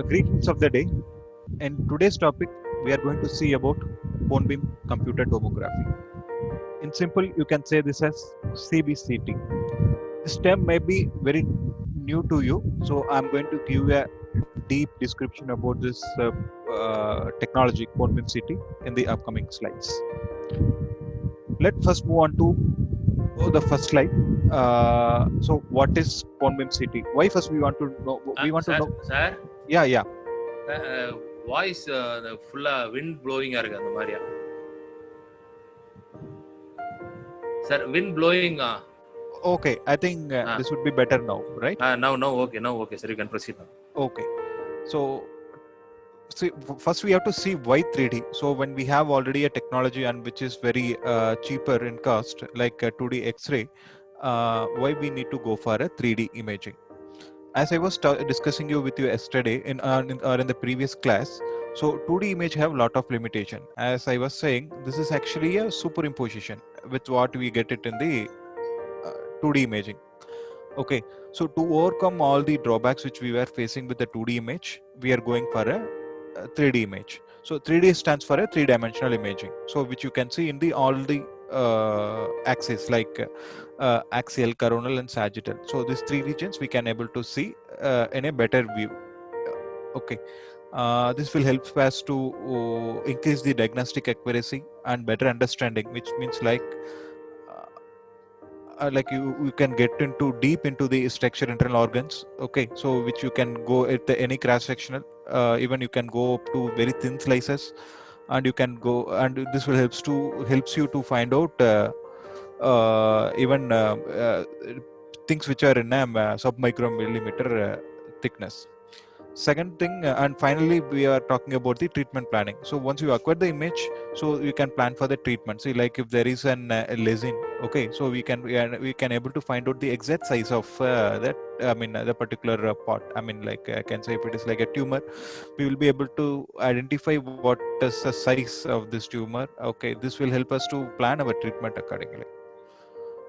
Greetings of the day. In today's topic, we are going to see about cone beam computed tomography. In simple, you can say this as CBCT. This term may be very new to you, so I'm going to give a deep description about this technology, cone beam CT, in the upcoming slides. Let's first move on to the first slide. So, what is cone beam CT? Why first we want to know? We want to know. Sir, Yeah. Voice ஃபுல்லா wind ப்ளோயிங்கா இருக்கு அந்த மாதிரியா sir wind ப்ளோயிங்கா Okay, I think this would be better now, right? now okay sir, you can proceed now. Okay, so see, first we have to see why 3D. So when we have already a technology and which is very cheaper in cost, like 2D X-ray, why we need to go for a 3D imaging? As I was discussing you with you yesterday in the previous class, so 2D image have lot of limitation. As I was saying, this is actually a superimposition with what we get it in the 2D imaging. Okay, so to overcome all the drawbacks which we were facing with the 2D image, we are going for a 3D image. So 3D stands for a three-dimensional imaging. So which you can see in the all the axes like axial, coronal, and sagittal. So these three regions we can able to see in a better view. Okay, this will help us to increase the diagnostic accuracy and better understanding, which means like you can get into deep into the structure internal organs. Okay, so which you can go at any cross sectional, even you can go up to very thin slices, and you can go, and this will helps you to find out even things which are in sub-micromillimeter thickness. Second thing, and finally we are talking about the treatment planning. So once you acquire the image, so you can plan for the treatment. See, like if there is an lesion, okay, so we can able to find out the exact size of that, the particular part. Like I can say if it is like a tumor, we will be able to identify what is the size of this tumor. Okay, this will help us to plan our treatment accordingly.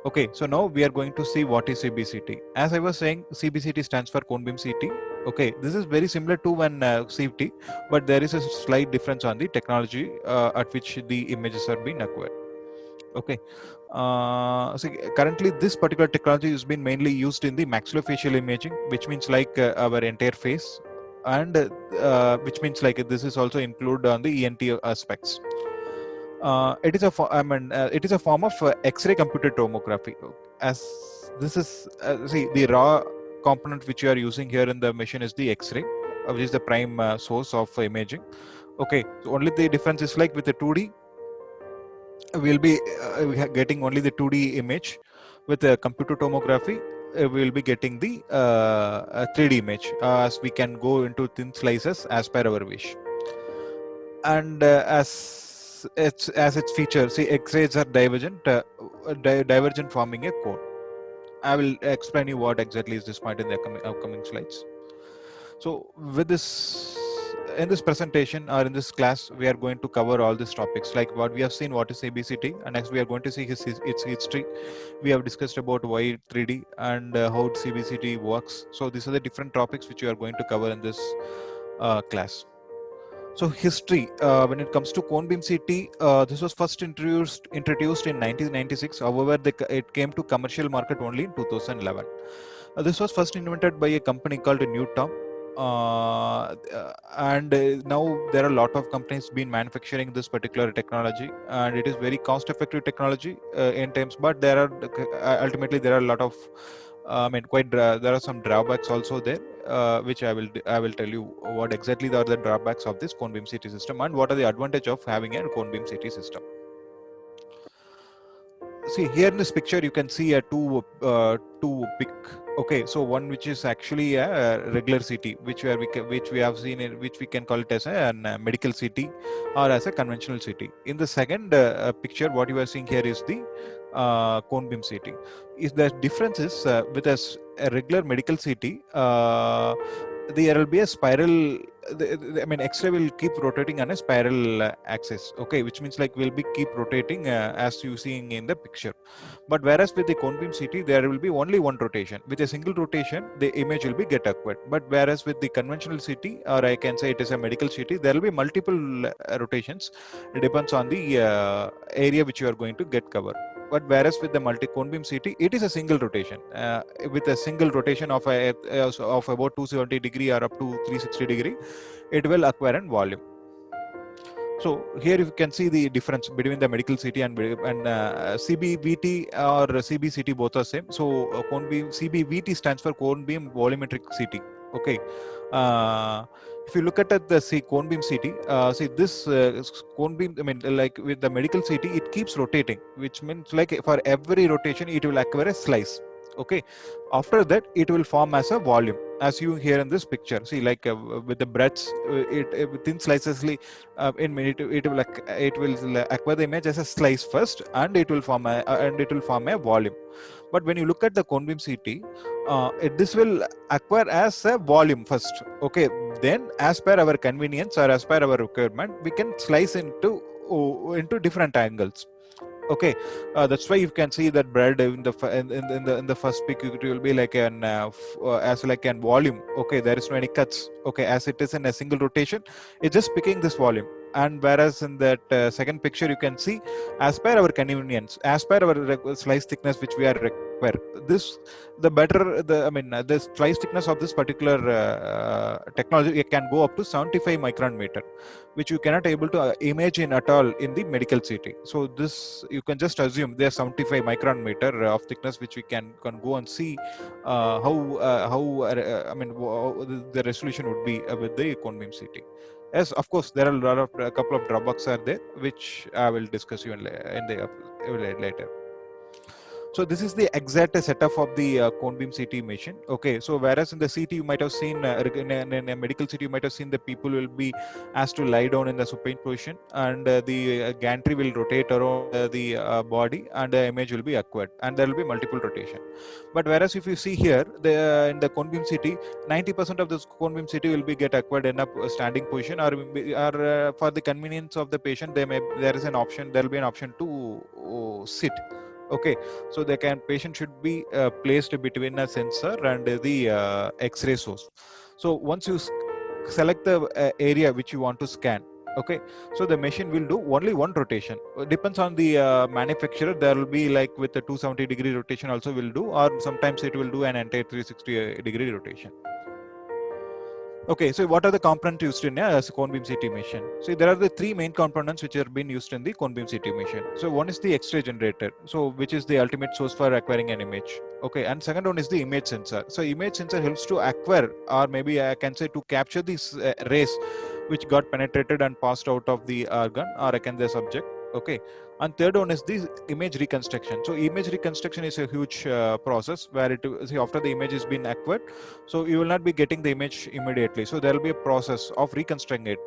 Okay, so now we are going to see what is CBCT. As I was saying, CBCT stands for cone beam CT. Okay, this is very similar to one CT, but there is a slight difference on the technology at which the images are being acquired. Okay, so currently this particular technology has been mainly used in the maxillofacial imaging, which means like our entire face, and which means like this is also included on the ENT aspects. It is a form of X-ray computed tomography. As this is see, the raw component which you are using here in the machine is the X-ray, which is the prime source of imaging. Okay, so only the difference is like with the 2D, we'll be getting only the 2D image. With the computer tomography, we'll be getting the 3D image, as we can go into thin slices as per our wish. And as its feature, see, X-rays are divergent, divergent forming a cone. I will explain you what exactly is this point in the upcoming slides. So with this, in this presentation or in this class, we are going to cover all these topics, like what we have seen, what is ABCT, and next we are going to see its history. We have discussed about why 3D and how CBCT works. So these are the different topics which we are going to cover in this class. So history, when it comes to cone beam CT, this was first introduced in 1996. However, it came to commercial market only in 2011. This was first invented by a company called Newton. And now there are a lot of companies been manufacturing this particular technology, and it is very cost-effective technology in terms. But there are ultimately there are a lot of there are some drawbacks also there, which I will tell you what exactly are the drawbacks of this cone beam CT system and what are the advantage of having a cone beam CT system. See, here in this picture you can see a two pic. Okay, so one which is actually a regular CT, which we have seen which we can call it as a medical CT or as a conventional CT. In the second picture, what you are seeing here is the cone beam CT. Is the difference is with a regular medical CT, there will be a spiral. I mean, X-ray will keep rotating on a spiral axis. Okay, which means like we'll be keep rotating as you seeing in the picture. But whereas with the cone beam CT, there will be only one rotation. With a single rotation, the image will be get acquired. But whereas with the conventional CT, or I can say it is a medical CT, there will be multiple rotations. It depends on the area which you are going to get covered. But whereas with the multi cone beam CT, it is a single rotation. With a single rotation of of about 270 degree or up to 360 degree, it will acquire in volume. So here you can see the difference between the medical CT and CBVT or CBCT, both are same. So cone beam CBVT stands for cone beam volumetric CT. Okay. If you look at the cone beam CT, see this cone beam. I mean, like with the medical CT, it keeps rotating, which means like for every rotation, it will acquire a slice. Okay. After that, it will form as a volume, as you hear in this picture. See, like with the breadths, thin slices. It will acquire the image as a slice first, and it will form a volume. But when you look at the cone beam CT, this will acquire as a volume first. Okay, then as per our convenience or as per our requirement, we can slice into different angles. Okay, that's why you can see that bread in the first pic, it will be like as like an volume. Okay, there is no any cuts. Okay, as it is in a single rotation, it's just picking this volume. And whereas in that second picture, you can see as per our convenience, as per our slice thickness which we are require. This the better the slice thickness of this particular technology, it can go up to 75 micron meter, which you cannot able to imagine at all in the medical CT. So this you can just assume there's 75 micron meter of thickness, which we can go and see the resolution would be with the cone beam CT. Yes, of course, there are a couple of drawbacks are there, which I will discuss you later. So this is the exact setup of the cone beam CT machine. Okay, so whereas in the CT you might have seen in a medical CT you might have seen the people will be asked to lie down in the supine position, and the gantry will rotate around the body, and the image will be acquired, and there will be multiple rotation. But whereas if you see here, in the cone beam CT, 90% of this cone beam CT will be get acquired in a standing position, or for the convenience of the patient, there will be an option to sit. Okay, so the patient should be placed between a sensor and the X-ray source. So once you select the area which you want to scan, okay, so the machine will do only one rotation. Depends on the manufacturer. There will be like with the 270 degree rotation also will do, or sometimes it will do an entire 360 degree rotation. Okay, so what are the components used in a cone beam CT machine? So there are the three main components which are being used in the cone beam CT machine. So one is the X-ray generator, so which is the ultimate source for acquiring an image. Okay, and second one is the image sensor. So image sensor helps to acquire, or maybe I can say to capture these rays which got penetrated and passed out of the organ, or I can say subject. Okay, and third one is the image reconstruction. So image reconstruction is a huge process where after the image has been acquired, so you will not be getting the image immediately. So there will be a process of reconstructing it.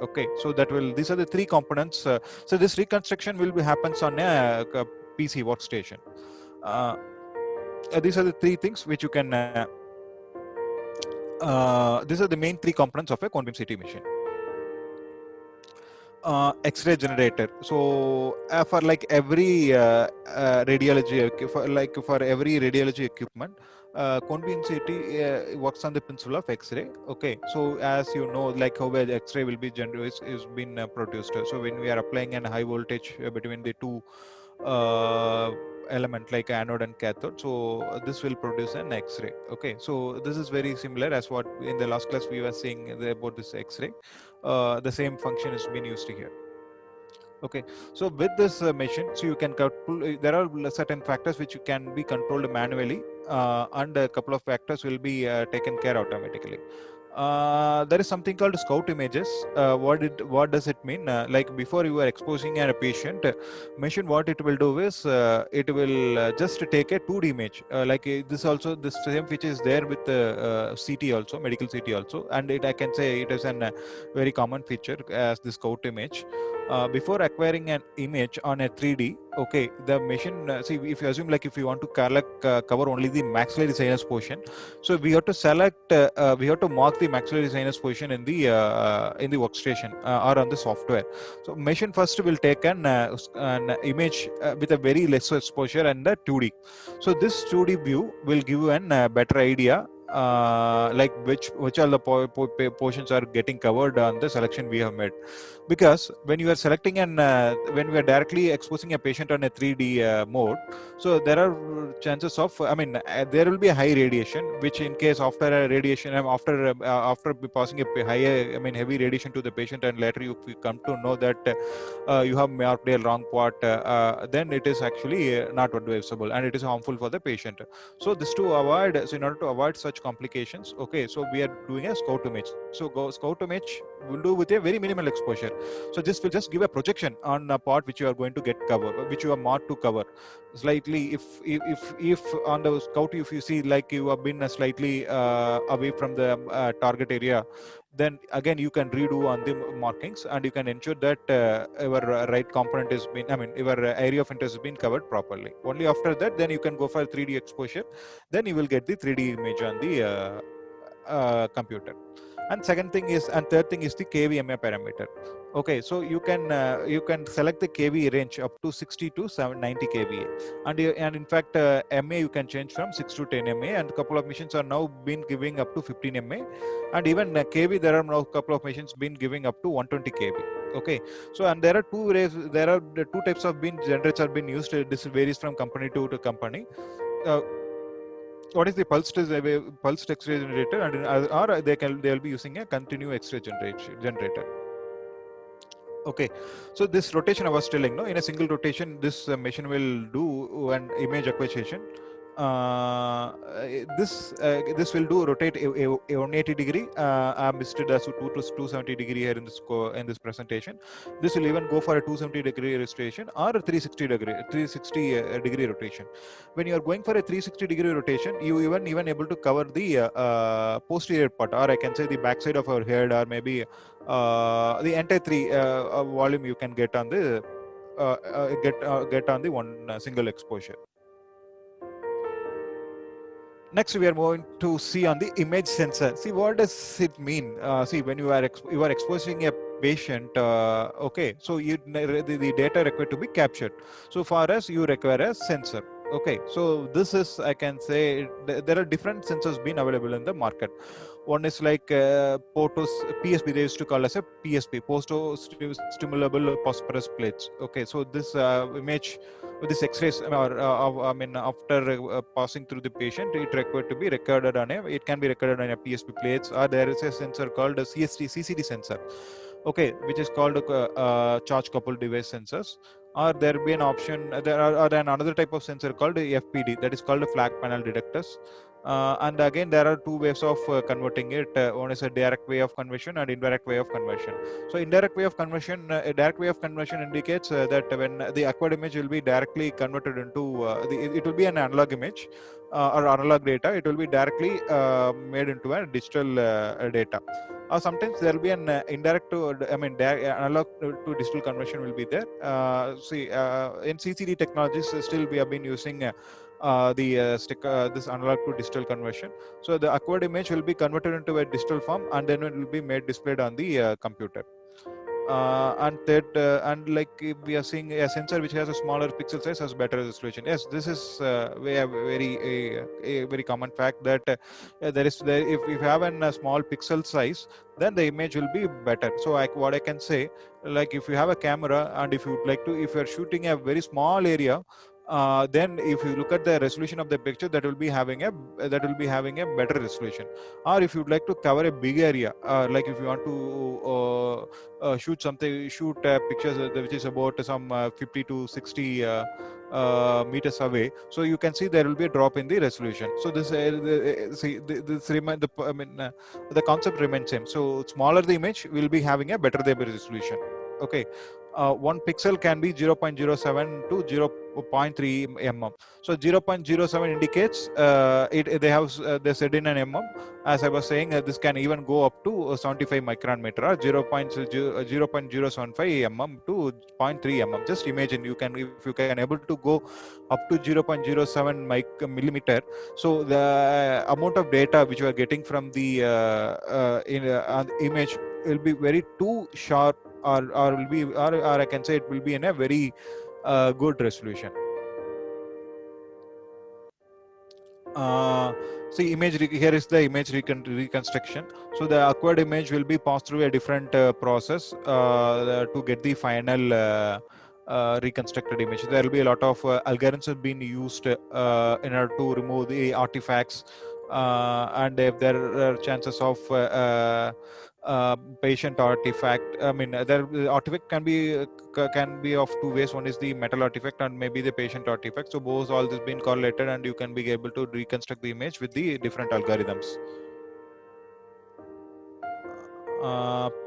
Okay, so these are the three components. So this reconstruction will happens on a PC workstation. These are the three things which you can. These are the main three components of a cone beam CT machine. X-ray generator. So for like every radiology, for every radiology equipment, cone beam CT works on the principle of X-ray. Okay, so as you know, like how X-ray will be generated is been produced. So when we are applying a high voltage between the two element like anode and cathode, so this will produce an X-ray. Okay, so this is very similar as what in the last class we were saying about this X-ray. The same function is being used here. Okay, so with this machine, so you can there are certain factors which you can be controlled manually, and a couple of factors will be taken care automatically. There is something called scout images. What does it mean? Like before you are exposing a patient, machine what it will do is it will just take a 2D image. This same feature is there with CT also, medical CT also, and I can say it is a very common feature as the scout image. before acquiring an image on a 3D, okay, the machine, see, if you assume like if you want to cover only the maxillary sinus portion, so we have to select, we have to mark the maxillary sinus portion in the workstation or on the software. So machine first will take an image with a very less exposure and the 2D. So this 2D view will give you an better idea, like which all the portions are getting covered on the selection we have made. Because when you are selecting when we are directly exposing a patient on a 3D mode, so there are chances of, there will be a high radiation, which in case after a radiation, after passing a higher, heavy radiation to the patient, and later you come to know that you have marked a wrong part, then it is actually not advisable and it is harmful for the patient. So this to avoid, so in order to avoid such complications, okay, so we are doing a scout image. So scout image will do with a very minimal exposure. So this will just give a projection on a part which you are going to get cover, which you are marked to cover slightly. If on the scout, if you see like you have been slightly away from the target area, then again you can redo on the markings, and you can ensure that your right component is been, your area of interest has been covered properly. Only after that, then you can go for 3D exposure. Then you will get the 3D image on the computer. And second thing is, and third thing is the kVMA parameter. Okay, so you can select the kV range up to 60 to 790 kVA, and in fact MA you can change from 6 to 10 MA, and a couple of machines are now been giving up to 15 MA, and even kV there are now a couple of machines been giving up to 120 kV. Okay, so and there are two types of bin generators are being used. This varies from company to company. What is the pulsed X-ray generator, and or they will be using a continuous X-ray generator. Okay, so this rotation I was telling, no, in a single rotation, this machine will do an image acquisition. This will do rotate a 180 degree. I'm listed as 270 degree here in this presentation. This will even go for a 270 degree restoration or a 360 degree rotation. When you are going for a 360 degree rotation, you even able to cover the posterior part, or I can say the backside of our head, or maybe the entire volume you can get on the get on the one single exposure. Next, we are going to see on the image sensor. See, what does it mean? See, when you are exposing a patient, okay, so the data required to be captured. So for us, you require a sensor. Okay, so this is, I can say, there are different sensors being available in the market. One is like PSP, they used to call as a PSP, post-stimulable phosphorus plates. Okay, so this image, this X-rays, after passing through the patient, it required to be recorded on it can be recorded on a PSP plates, or there is a sensor called a CCD sensor. Okay, which is called charge coupled device sensors. Or there will be an option, there are another type of sensor called FPD, that is called flag panel detectors. And again, there are two ways of converting it. One is a direct way of conversion and indirect way of conversion. So indirect way of conversion, a direct way of conversion indicates that when the acquired image will be directly converted into, it will be an analog image or analog data, it will be directly made into a digital data. Or sometimes there will be an indirect to, analog to digital conversion will be there. In CCD technologies, still we have been using this analog to digital conversion. So the acquired image will be converted into a digital form, and then it will be made displayed on the computer. And like we are seeing a sensor which has a smaller pixel size has better resolution. Yes, this is a very common fact that if you have a small pixel size, then the image will be better. So what I can say, like if you have a camera and if you are shooting a very small area, then if you look at the resolution of the picture, that will be having a better resolution. Or if you'd like to cover a big area, like if you want to shoot pictures which is about some 50 to 60 meters away, so you can see there will be a drop in the resolution. So this the concept remains same. So smaller the image will be having a better resolution. Okay, one pixel can be 0.07 to 0.3 mm. So 0.07 indicates they said in an mm. As I was saying, this can even go up to 75 micron meter, or 0.075 mm to 0.3 mm. Just imagine, if you can able to go up to 0.07 millimeter. So the amount of data which you are getting from the image will be very too sharp, or I can say it will be in a very good resolution. See, here is the image reconstruction. So the acquired image will be passed through a different process to get the final reconstructed image. There will be a lot of algorithms being used in order to remove the artifacts, and if there are chances of patient artifact. I mean, the artifact can be of two ways. One is the metal artifact, and maybe the patient artifact. So both all this been correlated, and you can be able to reconstruct the image with the different algorithms.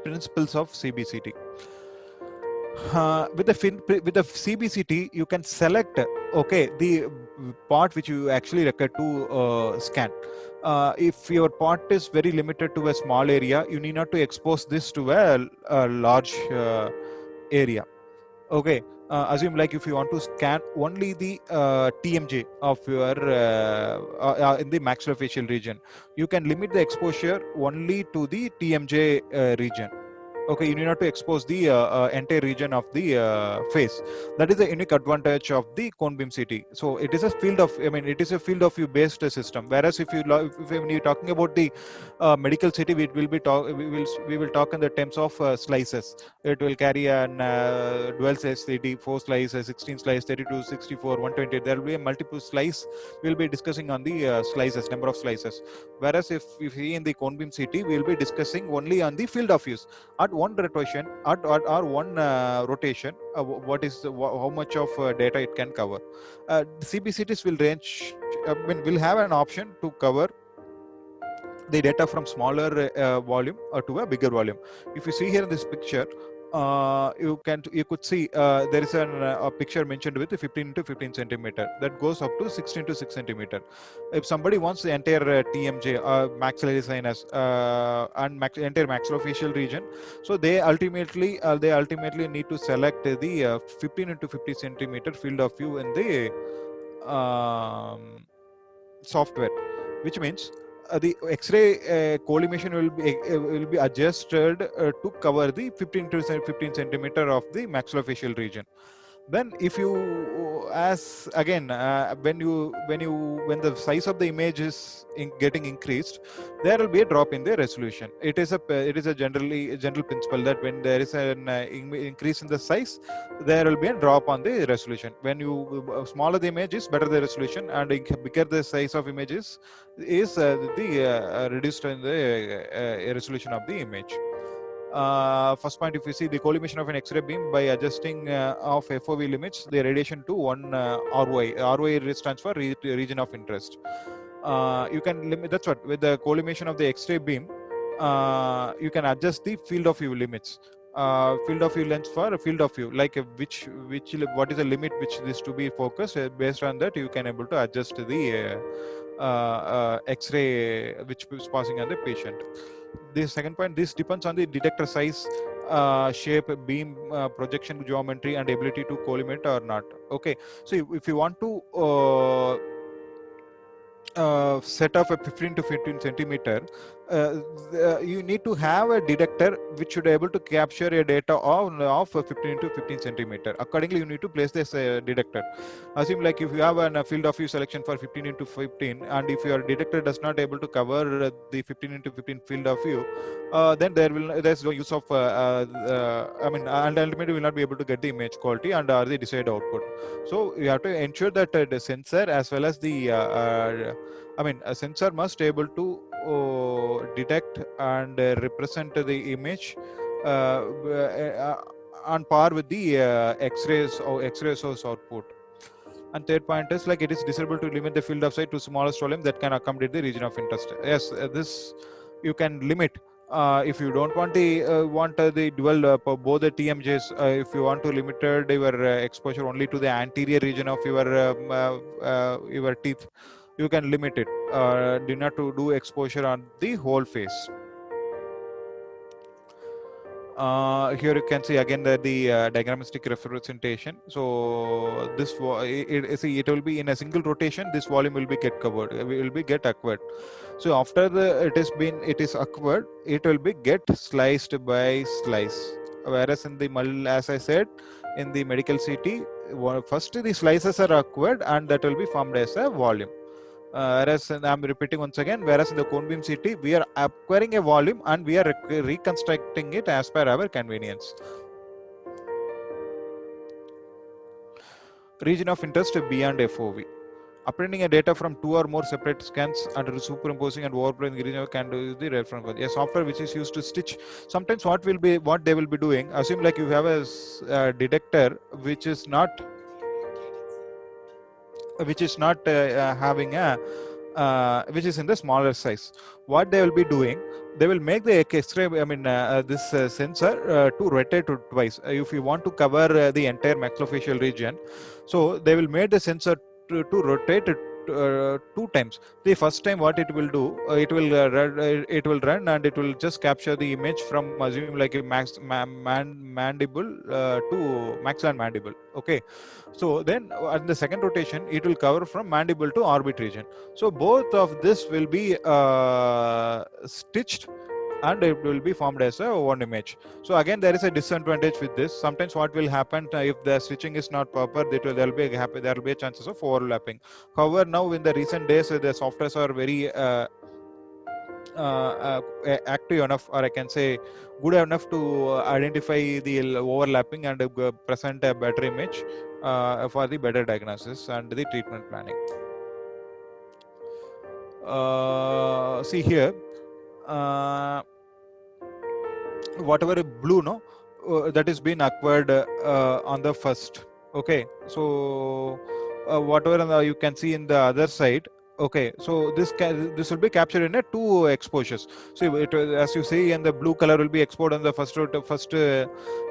Principles of CBCT. With the CBCT, you can select the part which you actually require to scan. If your part is very limited to a small area, you need not to expose this to a large area. Okay. Assume like if you want to scan only the TMJ of your in the maxillofacial region, you can limit the exposure only to the TMJ region. Okay, you need not to expose the entire region of the face. That is the unique advantage of the cone beam CT. So it is a field of view based system. Whereas if when you're talking about the medical CT, we will talk in the terms of slices. It will carry an dual slice CT, 4 slices, 16 slice, 32, 64, 120. There will be a multiple slice. We'll be discussing on the slices, number of slices. Whereas if we in the cone beam CT, we will be discussing only on the field of views. At one rotation, rotation, how much of data it can cover. CBCTs will range. Will have an option to cover the data from smaller volume or to a bigger volume. If you see here in this picture, you could see there is a picture mentioned with 15 into 15 centimeter that goes up to 16 to 6 centimeter. If somebody wants the entire TMJ, maxillary sinus, and entire maxillofacial region, so they ultimately need to select the 15 into 50 centimeter field of view in the software, which means the X-ray collimation will be adjusted to cover the 15 to 15 centimeter of the maxillofacial region. Then if you when the size of the image is getting increased, there will be a drop in the resolution. It is a general principle that when there is an increase in the size, there will be a drop on the resolution. When you smaller the image is, better the resolution, and bigger the size of images is reduced in the resolution of the image. First point, if you see the collimation of an X-ray beam by adjusting of FOV limits, the radiation to one ROI. ROI stands for region of interest. You can limit. That's what, with the collimation of the X-ray beam, you can adjust the field of view limits. Field of view length for a field of view, like what is the limit which is to be focused. Based on that, you can able to adjust the X-ray which is passing on the patient. The second point, this depends on the detector size, shape, beam projection geometry, and ability to collimate or not. Okay, so if you want to set up a 15 to 15 centimeter, you need to have a detector which should be able to capture a data of 15 to 15 centimeter. Accordingly, you need to place this detector. Assume like if you have a field of view selection for 15 into 15, and if your detector does not able to cover the 15 into 15 field of view, then there's no use of and ultimately will not be able to get the image quality and the desired output. So you have to ensure that the sensor as well as the a sensor must able to detect and represent the image on par with the X-rays or X-ray source output. And third point is like it is desirable to limit the field of sight to smallest volume that can accommodate the region of interest. Yes, this you can limit if you don't want the dual both the TMJs, if you want to limit your exposure only to the anterior region of your teeth, you can limit it. Do not to do exposure on the whole face. Here you can see again the diagrammatic representation. So this see, it will be in a single rotation. This volume will be get covered. Will be get acquired. So after it is acquired, it will be get sliced by slice. Whereas in the as I said, in the medical CT, first the slices are acquired and that will be formed as a volume. Whereas I'm repeating once again, whereas in the cone beam CT, we are acquiring a volume and we are reconstructing it as per our convenience. Region of interest beyond FOV. Obtaining a data from two or more separate scans and superimposing and overlaying the region can do the reference. A software which is used to stitch. Sometimes what they will be doing, assume like you have a detector which is not having a which is in the smaller size. What they will be doing, they will make the X-ray, this sensor to rotate to twice. If you want to cover the entire maxillofacial region, so they will make the sensor to rotate it 2 times. The first time what it will do, it will run and it will just capture the image from, assume like a mandible to maxilla and mandible. Okay, so then at the second rotation it will cover from mandible to orbit region. So both of this will be stitched and it will be formed as a one image. So again, there is a disadvantage with this. Sometimes what will happen, if the stitching is not proper, there will be a chances of overlapping. However, now in the recent days, the softwares are very active enough, or I can say good enough to identify the overlapping and present a better image for the better diagnosis and the treatment planning. See here, whatever blue that is being acquired on the first. Okay, so whatever you can see in the other side. Okay, so this will be captured in a 2 exposures. So as you see, in the blue color will be exported on the first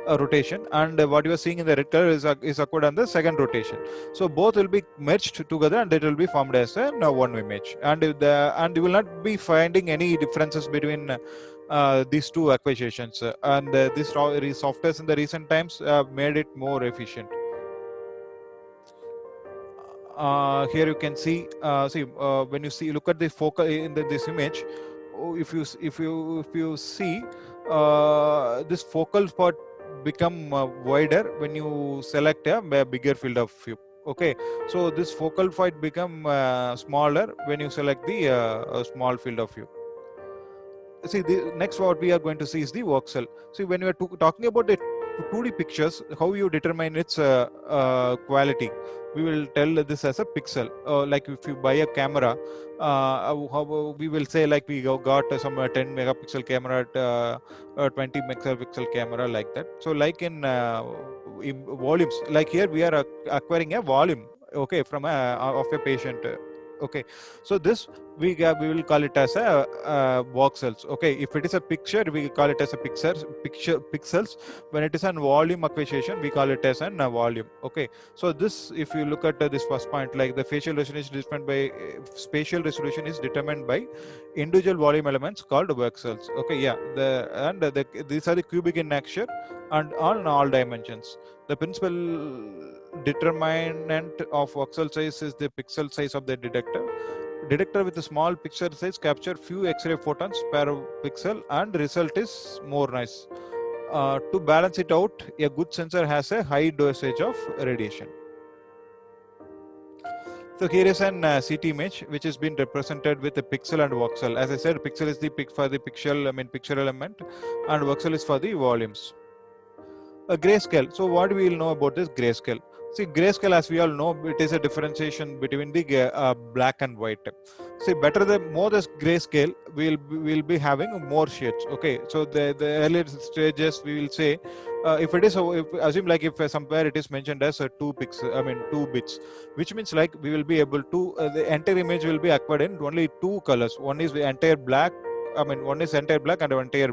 rotation, and what you are seeing in the red color is acquired on the second rotation. So both will be merged together and it will be formed as a one image, and you will not be finding any differences between these two acquisitions, and these softwares in the recent times made it more efficient. Here you can see when you look at the focal in this image, if you see this focal part become wider when you select a bigger field of view. Okay, so this focal point become smaller when you select the small field of view. See, the next what we are going to see is the voxel. See, when we are talking about the 2D pictures, how you determine its quality, we will tell this as a pixel. Like if you buy a camera, we will say like we got some 10 megapixel camera, 20 megapixel camera, like that. So like in volumes, like here we are acquiring a volume, okay, from of a patient. Okay, so this we will call it as a voxels. Okay, if it is a picture, we call it as a pixels. When it is a volume acquisition, we call it as a volume. Okay, so this, if you look at this first point, like the facial resolution is determined by spatial resolution is determined by individual volume elements called voxels. Okay, yeah, these are the cubic in nature and on all dimensions. The principal determinant of voxel size is the pixel size of the detector. Detector with a small pixel size capture few X-ray photons per pixel, and result is more noise. To balance it out, a good sensor has a high dosage of radiation. So here is an CT image which has been represented with a pixel and voxel. As I said, pixel is the for the picture element, and voxel is for the volumes. A grayscale. So what we will know about this grayscale? See, grayscale, as we all know, it is a differentiation between the black and white. See, more the grayscale, we'll be having more shades. Okay, so the earlier stages we will say, if it is, assume like if somewhere it is mentioned as 2 bits, which means like we will be able to the entire image will be acquired in only 2 colors. One is the entire black I mean, one is entire black and one entire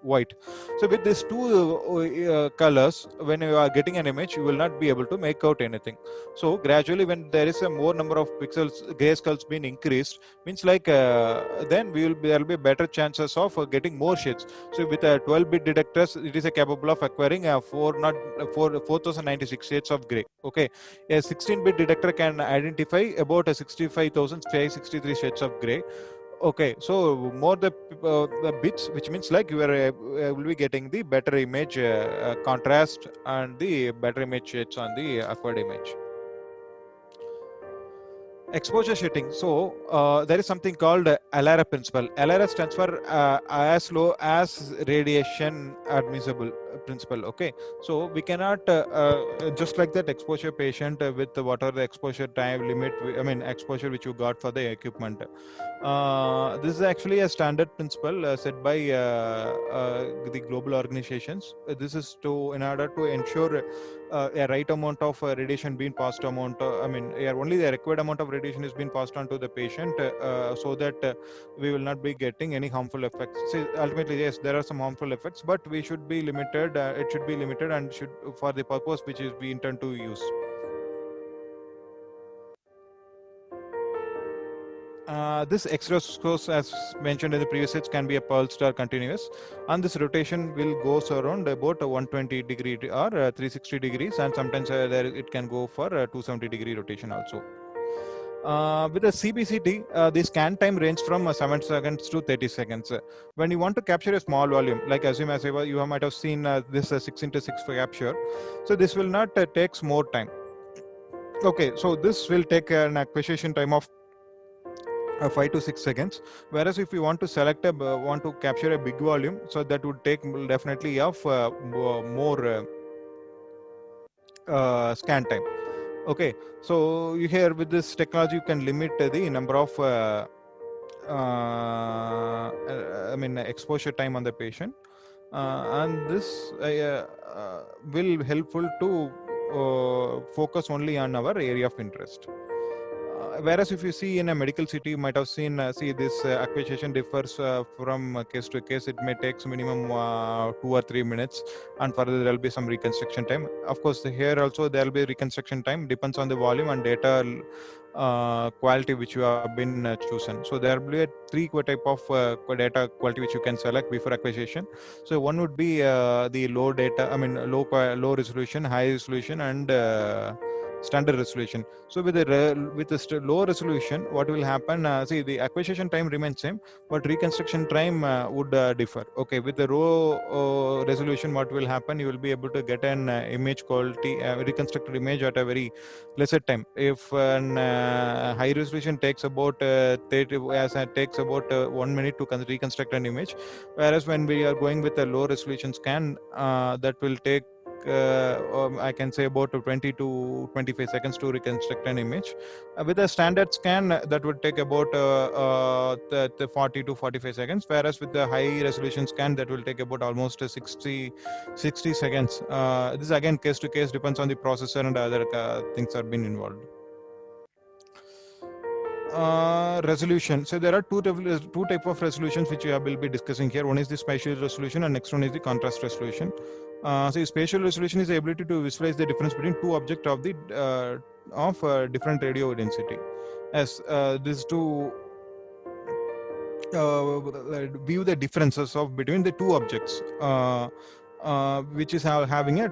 white. So with these two colors, when you are getting an image, you will not be able to make out anything. So gradually, when there is a more number of pixels, grayscales being increased, means like then there will be better chances of getting more shades. So with a 12-bit detectors, it is capable of acquiring 4096 shades of gray. Okay, a 16-bit detector can identify about 65,563 shades of gray. Okay, so more the bits, which means like you are will be getting the better image contrast and the better image shades on the acquired image. Exposure shading. So there is something called ALARA principle. ALARA stands for as low as radiation admissible principle. Okay, so we cannot just like that exposure patient with whatever the exposure time limit, I mean exposure which you got for the equipment. This is actually a standard principle set by the global organizations. This is in order to ensure a right amount of radiation being passed amount. Only the required amount of radiation is being passed on to the patient, so that we will not be getting any harmful effects. See, ultimately, yes, there are some harmful effects, but we should be limited. It should be limited and should for the purpose which is we intend to use. This X-ray source, as mentioned in the previous slides, can be a pulsed or continuous, and this rotation will goes around about 120 degree or 360 degrees, and sometimes there it can go for 270 degree rotation also. With the CBCT, the scan time range from 7 seconds to 30 seconds. When you want to capture a small volume, like assume as you might have seen this 6x6 capture, so this will not takes more time. Okay, so this will take an acquisition time of 5 to 6 seconds, whereas if you want to select want to capture a big volume, so that would take definitely of more scan time. Okay, so you here with this technology you can limit the number of exposure time on the patient, and this will helpful to focus only on our area of interest. Whereas if you see in a medical city, you might have seen this acquisition differs from case to case. It may take minimum 2 or 3 minutes, and further there will be some reconstruction time. Of course, here also there will be reconstruction time, depends on the volume and data quality which you have been chosen. So there will be three type of data quality which you can select before acquisition. So one would be the low resolution, high resolution, and standard resolution. So with the low resolution, what will happen? The acquisition time remains same, but reconstruction time would differ. Okay, with the low resolution, what will happen? You will be able to get an image quality, reconstructed image at a very lesser time. If an high resolution takes about 1 minute to reconstruct an image, whereas when we are going with a low resolution scan, that will take I can say about 20 to 25 seconds to reconstruct an image. With a standard scan, that would take about 40 to 45 seconds, whereas with the high resolution scan, that will take about almost 60 seconds. This again case to case, depends on the processor and other things are being involved. Resolution. So there are two type of resolutions which we will be discussing here. One is the spatial resolution, and next one is the contrast resolution. So spatial resolution is the ability to visualize the difference between two objects of the different radio density. As this to view the differences of between the two objects. Which is having a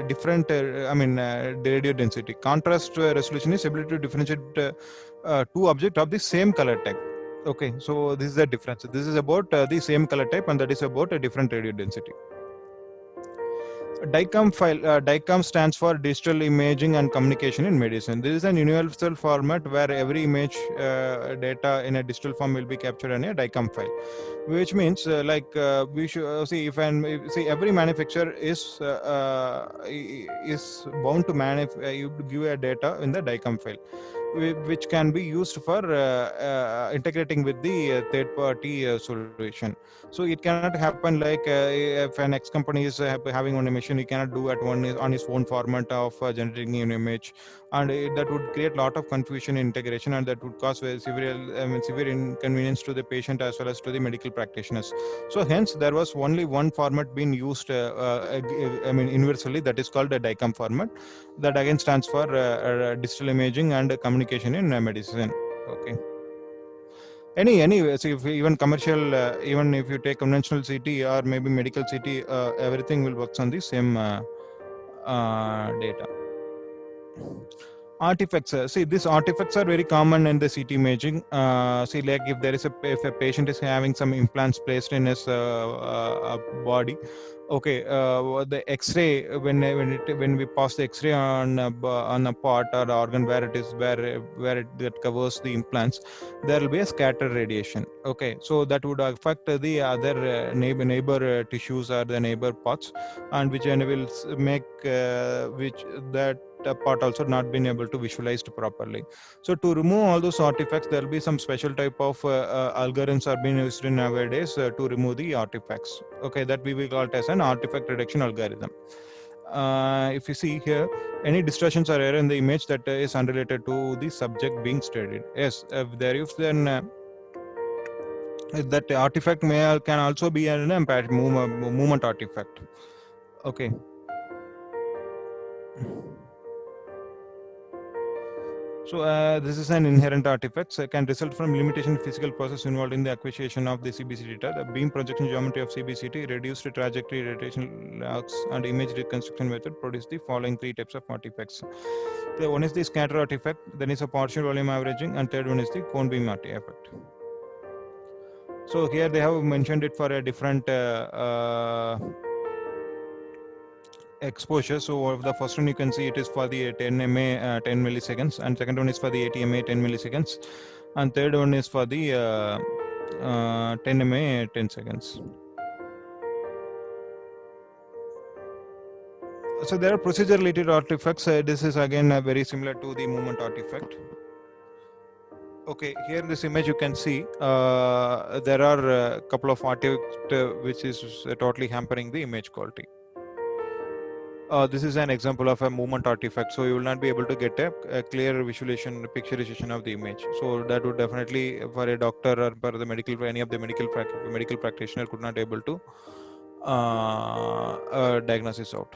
different radio density. Contrast resolution is ability to differentiate two objects of the same color type. Okay, so this is the difference. This is about the same color type, and that is about a different radio density. DICOM file. DICOM stands for Digital Imaging and Communication in Medicine. This is an universal format where every image data in a digital form will be captured in a DICOM file, which means we should see every manufacturer is bound to give a data in the DICOM file. which can be used for integrating with the third-party solution. So it cannot happen like if an X company is having one machine, he cannot do at one on his own format of generating an image, and that would create a lot of confusion in integration, and that would cause severe inconvenience to the patient as well as to the medical practitioners. So hence there was only one format being used universally, that is called a DICOM format, that again stands for digital imaging and communication in medicine. Okay. Anyway, so if even commercial, even if you take conventional CT or maybe medical CT, everything will works on the same data. Artifacts. See, these artifacts are very common in the CT imaging. See, like if a patient is having some implants placed in his body, okay, the X-ray when we pass the X-ray on a part or organ where it covers the implants, there will be a scattered radiation. Okay, so that would affect the other neighbor tissues or the neighbor parts, and which will make which that part also not been able to visualized properly. So to remove all those artifacts, there will be some special type of algorithms are being used in nowadays to remove the artifacts. Okay, that we will call it as an artifact reduction algorithm. If you see here, any distortions or error in the image that is unrelated to the subject being studied. Yes, if then that artifact can also be an movement artifact. Okay. So this is an inherent artifact. So it can result from limitation in physical process involved in the acquisition of the CBCT data. The beam projection geometry of CBCT, reduced trajectory, rotation arcs, and image reconstruction method produce the following three types of artifacts. The one is the scatter artifact, then is a partial volume averaging, and third one is the cone beam artifact. So here they have mentioned it for a different exposure. So the first one you can see it is for the 10 MA 10 milliseconds, and second one is for the 80 MA 10 milliseconds, and third one is for the 10 MA 10 seconds. So there are procedure related artifacts. This is again very similar to the movement artifact. Okay, here in this image you can see there are a couple of artifacts which is totally hampering the image quality. This is an example of a movement artifact, so you will not be able to get a clear visualization, picturization of the image. So that would definitely, for a doctor or for the medical, any of the medical practitioner could not able to diagnose this out.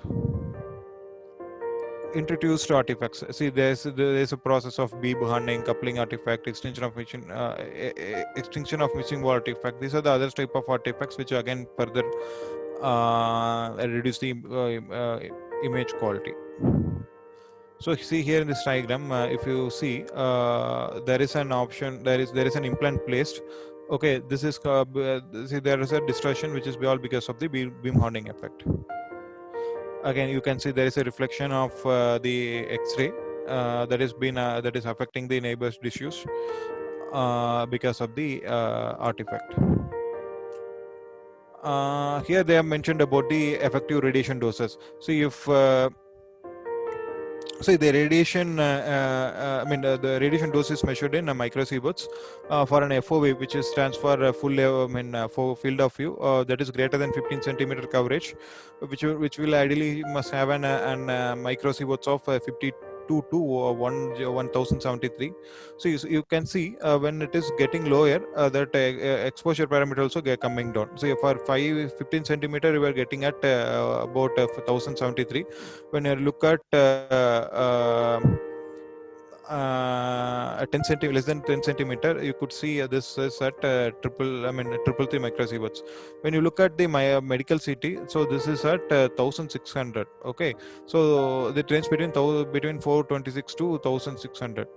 Introduced artifacts. See, there's a process of B-bonding, coupling artifact, extinction of missing artifact. These are the other type of artifacts which again further reduce the image quality. So see here in this diagram, if you see, there is an option, there is an implant placed. Okay, this is see, there is a distortion which is all because of the beam hounding effect. Again, you can see there is a reflection of the X-ray that is affecting the neighbor's tissues because of the artifact. Here they have mentioned about the effective radiation doses. So if the radiation, the radiation dose is measured in microsieverts for an FOV, which stands for full field of view that is greater than 15 centimeter coverage, which will ideally must have an microsieverts of 52 to 1073. So you can see when it is getting lower, that exposure parameter also coming down. So for 15 centimeter, we are getting at about 1073. When you look at 10 centimeter, less than 10 centimeter, you could see this is at triple 3 microsieverts. When you look at the medical CT, so this is at 1600. Okay, so the range between 426 to 1600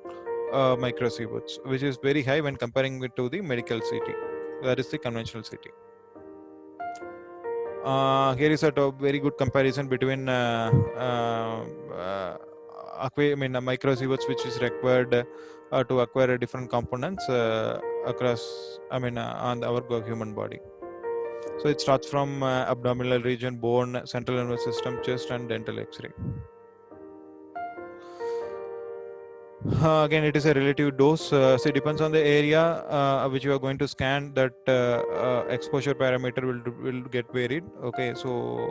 microsieverts, which is very high when comparing it to the medical CT. That is the conventional CT. Here is a very good comparison between microsieverts, which is required to acquire different components across on our human body. So it starts from abdominal region, bone, central nervous system, chest, and dental X-ray. Again, it is a relative dose. So it depends on the area which you are going to scan. That exposure parameter will get varied. Okay, so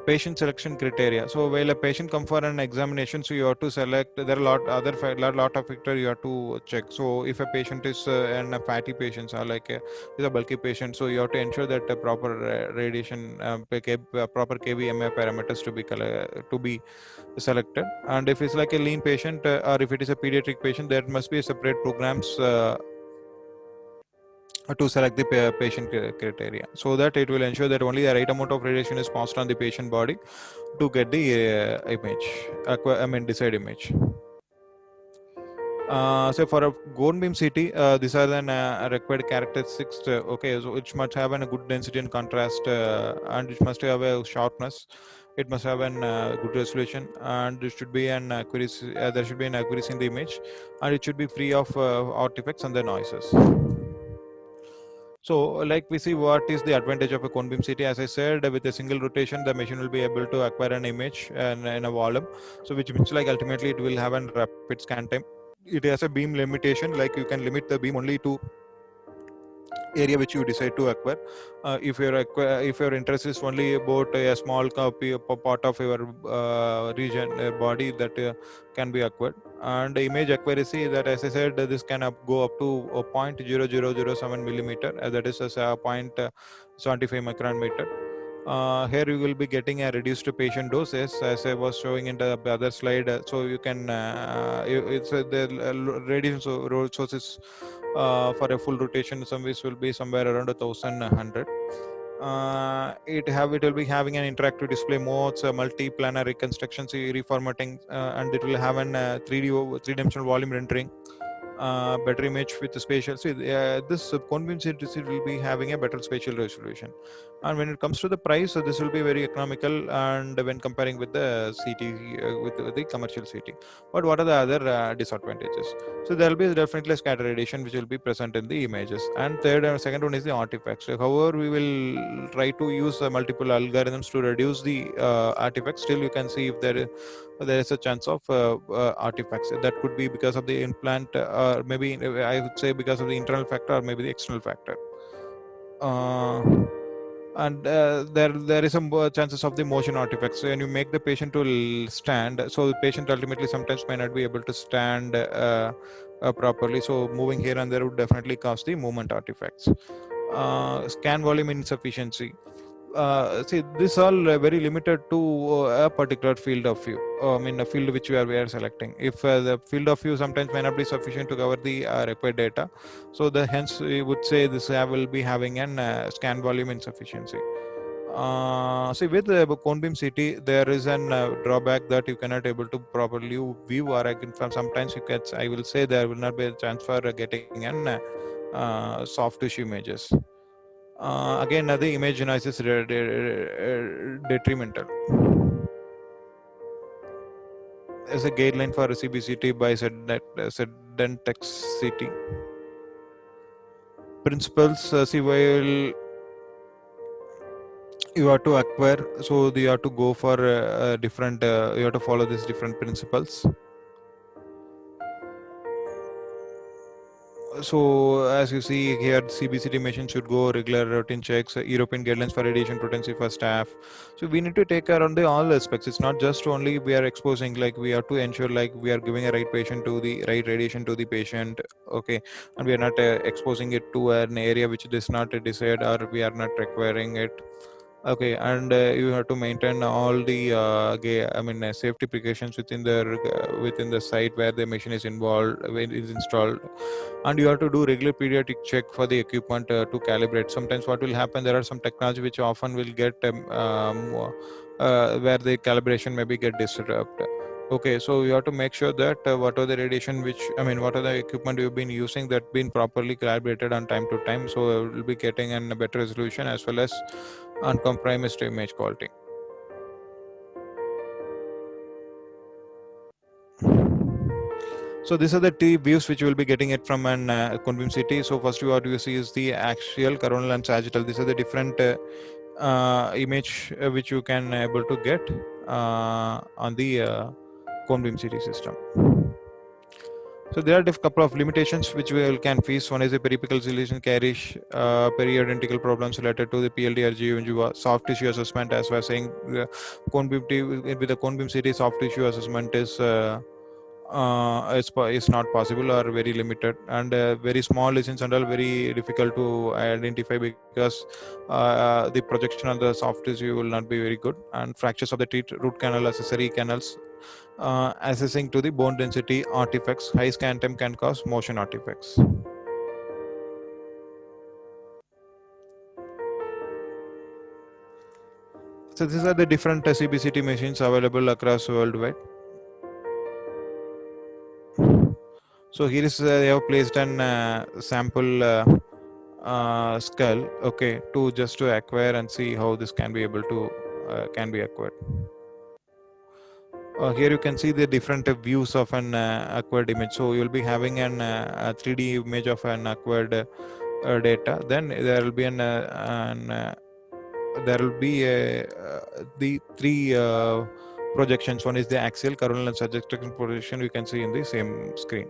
patient selection criteria. So while a patient come for an examination, so you have to select. There are lot of factors you have to check. So if a patient is a fatty patient or like is a bulky patient, so you have to ensure that a proper radiation, proper KVMA parameters to be selected. And if it's like a lean patient or if it is a pediatric patient, there must be separate programs to select the patient criteria, so that it will ensure that only the right amount of radiation is passed on the patient body to get the image, desired image. So for a Gone beam CT, these are the required characteristics. Okay, so it must have a good density and contrast, and it must have a sharpness. It must have an good resolution, and there should be an accuracy. There should be an accuracy in the image, and it should be free of artifacts and the noises. So, like we see, what is the advantage of a cone beam CT? As I said, with a single rotation, the machine will be able to acquire an image and in a volume. So, which means like ultimately it will have a rapid scan time. It has a beam limitation, like you can limit the beam only to area which you decide to acquire. If your interest is only about a small copy part of your region body that can be acquired. And image accuracy, that as I said, this can go up to 0.0007 millimeter, that is as a 0.75 micron meter. Here you will be getting a reduced patient doses, as I was showing in the other slide. So you can it's the radiation sources for a full rotation service will be somewhere around 1100. It will be having an interactive display modes, multi-planar reconstructions, reformatting, and it will have an 3D 3-dimensional volume rendering, better image with the spatial. See, this cone beam CT will be having a better spatial resolution. And when it comes to the price, so this will be very economical, and when comparing with the CT, with the commercial CT. But what are the other disadvantages? So there will be definitely scatter radiation which will be present in the images. And third and second one is the artifacts. So however, we will try to use multiple algorithms to reduce the artifacts. Still, you can see if there is a chance of artifacts. That could be because of the implant, or maybe I would say because of the internal factor, or maybe the external factor. And there is some chances of the motion artifacts. So when you make the patient to stand, so the patient ultimately sometimes may not be able to stand properly. So moving here and there would definitely cause the movement artifacts. Scan volume insufficiency. See, this all very limited to a particular field of view. A field which we are selecting. If the field of view sometimes may not be sufficient to cover the required data, so hence we would say this will be having an scan volume insufficiency. See, with the cone beam CT, there is an drawback that you cannot able to properly view, or sometimes I will say there will not be a chance for getting an soft tissue images. Again, the image noise is detrimental. As a guideline for CBCT by Sedentex CT. Principles, see, while you have to acquire, so you have to go for different, you have to follow these different principles. So as you see here, CBCT machine should go regular routine checks, European guidelines for radiation potency for staff. So we need to take care on the all aspects. It's not just only we are exposing, like we have to ensure like we are giving a right patient to the right radiation to the patient. Okay, and we are not exposing it to an area which is not desired, or we are not requiring it. Okay, and you have to maintain all the safety precautions within the site where the machine is involved, when it is installed. And you have to do regular periodic check for the equipment to calibrate. Sometimes what will happen, there are some technology which often will get where the calibration maybe get disrupted. Okay, so you have to make sure that what are the radiation what are the equipment you've been using, that been properly calibrated on time to time, so it will be getting a better resolution as well as uncompromised image quality. So these are the two views which you will be getting it from an cone beam CT. So first what you see is the axial, coronal and sagittal. These are the different image which you can able to get on the cone beam CT system. So there are a couple of limitations which we can face. One is the periapical lesion carries periodontical problems related to the PLDRG, soft tissue assessment. As we are saying, cone beam with the cone beam CT, soft tissue assessment is not possible or very limited, and very small lesions and all very difficult to identify because the projection on the soft tissue will not be very good, and fractures of the teeth, root canal, accessory canals, assessing to the bone density artifacts. High scan time can cause motion artifacts. So these are the different CBCT machines available across worldwide. So here is they have placed an sample skull, okay, to just to acquire and see how this can be able to can be acquired. Here you can see the different views of an acquired image. So you will be having an a 3D image of an acquired data. Then there will be there will be the three projections. One is the axial, coronal, and subjective projection. You can see in the same screen.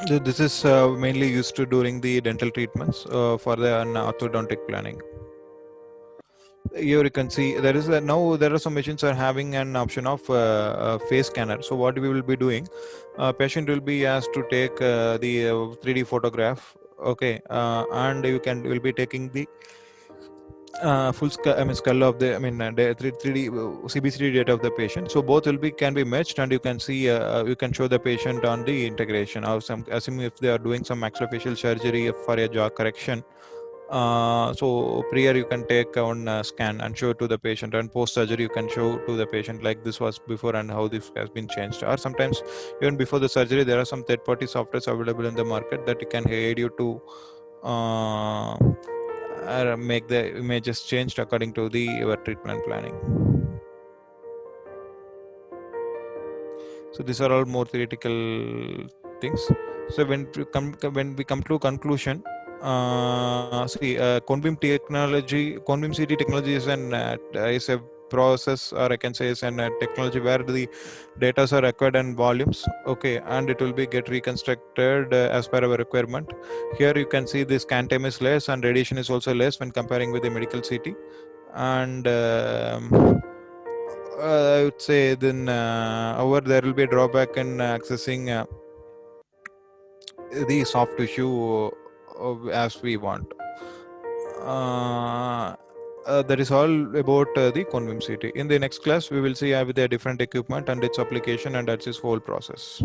This is mainly used to during the dental treatments for the orthodontic planning. Here you can see there is now there are some machines are having an option of face scanner. So what we will be doing, patient will be asked to take the 3D photograph, okay, and will be taking the full skull of the the 3D CBCT data of the patient. So both can be matched, and you can see you can show the patient on the integration or assuming if they are doing some maxillofacial surgery for a jaw correction. So prior you can take on scan and show to the patient, and post surgery you can show to the patient like this was before and how this has been changed. Or sometimes even before the surgery there are some third-party softwares available in the market that can aid you to make the images changed according to your treatment planning. So these are all more theoretical things. So when we come to conclusion, see, cone beam CT technology is is a process, or I can say is an technology where the data are acquired in volumes, okay, and it will be get reconstructed as per our requirement. Here you can see the scan time is less and radiation is also less when comparing with the medical CT, and I would say then however there will be a drawback in accessing the soft tissue as we want. That is all about the cone beam CT. In the next class, we will see with the different equipment and its application and that's its whole process.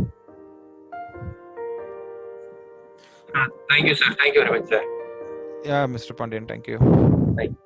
Thank you, sir. Thank you very much, sir. Yeah, Mr. Pandian, thank you. Thank you.